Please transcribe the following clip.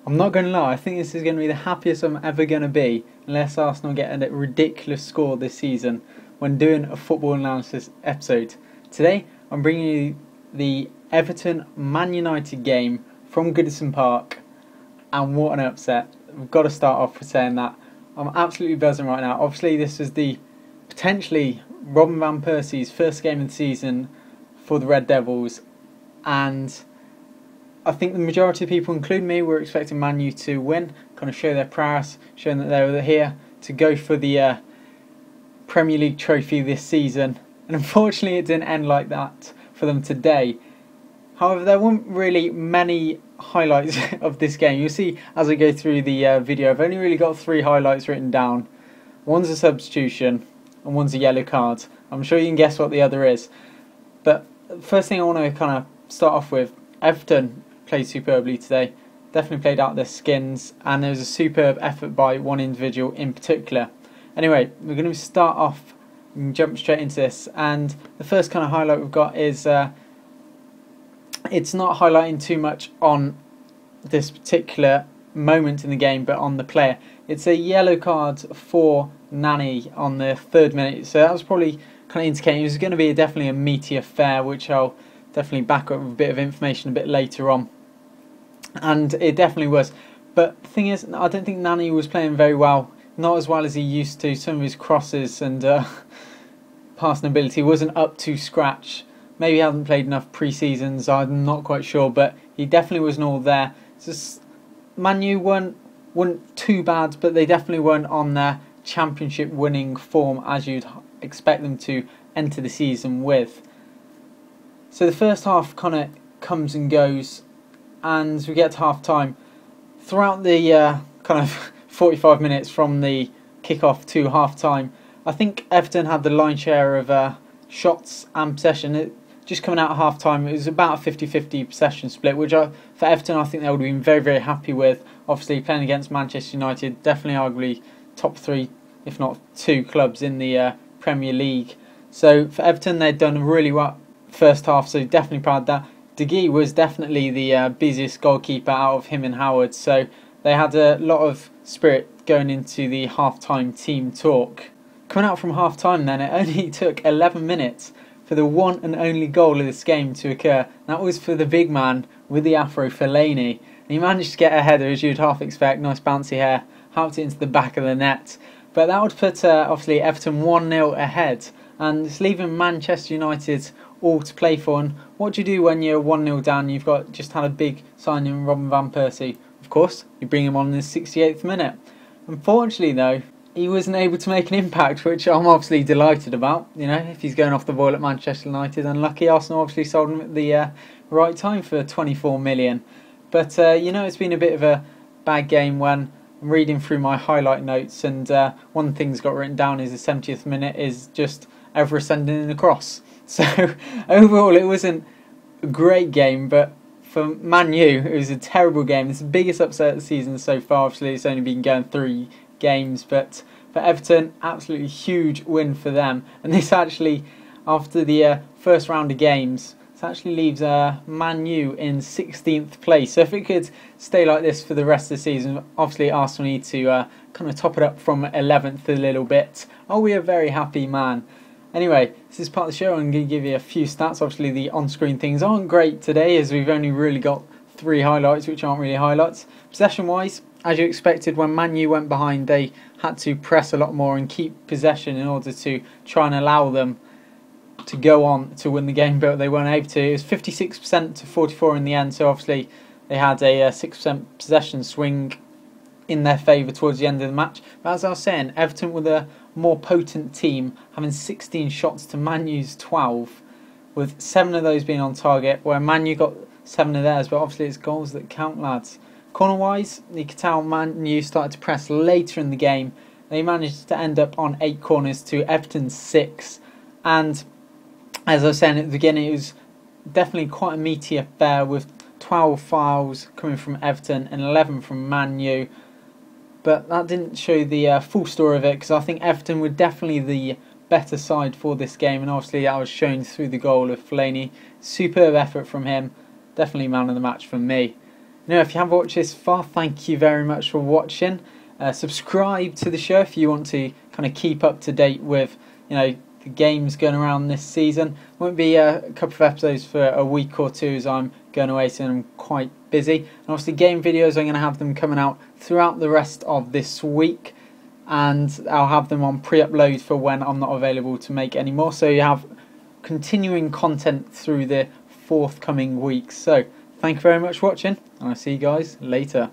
I'm not going to lie, I think this is going to be the happiest I'm ever going to be unless Arsenal get a ridiculous score this season when doing a football analysis episode. Today, I'm bringing you the Everton Man United game from Goodison Park, and what an upset. We've got to start off with saying that. I'm absolutely buzzing right now. Obviously, this is the potentially Robin van Persie's first game of the season for the Red Devils, and I think the majority of people, including me, were expecting Man U to win, kind of show their prowess, showing that they were here to go for the Premier League trophy this season. And unfortunately, it didn't end like that for them today. However, there weren't really many highlights of this game. You'll see as I go through the video, I've only really got 3 highlights written down. One's a substitution and one's a yellow card. I'm sure you can guess what the other is. But first thing I want to kind of start off with, Everton played superbly today. Definitely played out their skins, and there was a superb effort by one individual in particular. Anyway, we're going to start off and jump straight into this, and the first kind of highlight we've got is it's not highlighting too much on this particular moment in the game, but on the player. It's a yellow card for Nani on the 3rd minute, so that was probably kind of indicating it was going to be definitely a meaty affair, which I'll definitely back up with a bit of information a bit later on. And it definitely was. But the thing is, I don't think Nani was playing very well. Not as well as he used to. Some of his crosses and passing ability wasn't up to scratch. Maybe he hasn't played enough pre-seasons, I'm not quite sure. But he definitely wasn't all there. Just, Man U weren't too bad, but they definitely weren't on their championship winning form as you'd expect them to enter the season with. So the first half kind of comes and goes, and we get to half time. Throughout the kind of 45 minutes from the kick-off to half time, I think Everton had the lion's share of shots and possession. Just coming out of half time, it was about a 50-50 possession split, which for Everton I think they would have been very, very happy with. Obviously, playing against Manchester United, definitely arguably top 3, if not 2 clubs in the Premier League. So for Everton, they'd done really well first half, so definitely proud of that. De Gea was definitely the busiest goalkeeper out of him and Howard, so they had a lot of spirit going into the half-time team talk. Coming out from half-time then, it only took 11 minutes for the one and only goal of this game to occur. That was for the big man with the afro, Fellaini. And he managed to get a header, as you'd half expect, nice bouncy hair, hopped it into the back of the net. But that would put, obviously, Everton 1-0 ahead, and it's leaving Manchester United all to play for. And what do you do when you're 1-0 down? You've got just had a big signing in Robin van Persie. Of course, you bring him on in the 68th minute. Unfortunately, though, he wasn't able to make an impact, which I'm obviously delighted about. You know, if he's going off the boil at Manchester United, unlucky. Arsenal obviously sold him at the right time for 24 million. But you know, it's been a bit of a bad game when I'm reading through my highlight notes, and one of the things got written down is the 70th minute is just Everest sending in a cross. So overall, it wasn't a great game, but for Man U, it was a terrible game. It's the biggest upset of the season so far. Obviously, it's only been going 3 games, but for Everton, absolutely huge win for them. And this actually, after the first round of games, this actually leaves Man U in 16th place. So if it could stay like this for the rest of the season, obviously Arsenal need to kind of top it up from 11th a little bit. Are we a very happy man? Anyway, this is part of the show. I'm going to give you a few stats. Obviously, the on-screen things aren't great today, as we've only really got 3 highlights, which aren't really highlights. Possession-wise, as you expected, when Man U went behind, they had to press a lot more and keep possession in order to try and allow them to go on to win the game, but they weren't able to. It was 56% to 44% in the end, so obviously they had a 6% possession swing in their favour towards the end of the match. But as I was saying, Everton were the more potent team, having 16 shots to Man U's 12, with 7 of those being on target, where Man U got 7 of theirs, but obviously it's goals that count, lads. Corner-wise, you could tell Man U started to press later in the game. They managed to end up on 8 corners to Everton's 6, and as I was saying at the beginning, it was definitely quite a meaty affair with 12 fouls coming from Everton and 11 from Man U. But that didn't show the full story of it, because I think Everton were definitely the better side for this game, and obviously that was shown through the goal of Fellaini. Superb effort from him, definitely man of the match for me. If you have watched this far, thank you very much for watching. Subscribe to the show if you want to kind of keep up to date with, the games going around this season. Won't be a couple of episodes for a week or two as I'm going away, so I'm quite busy. And obviously game videos, I'm going to have them coming out throughout the rest of this week, and I'll have them on pre-upload for when I'm not available to make any more, so you have continuing content through the forthcoming weeks. So thank you very much for watching, and I'll see you guys later.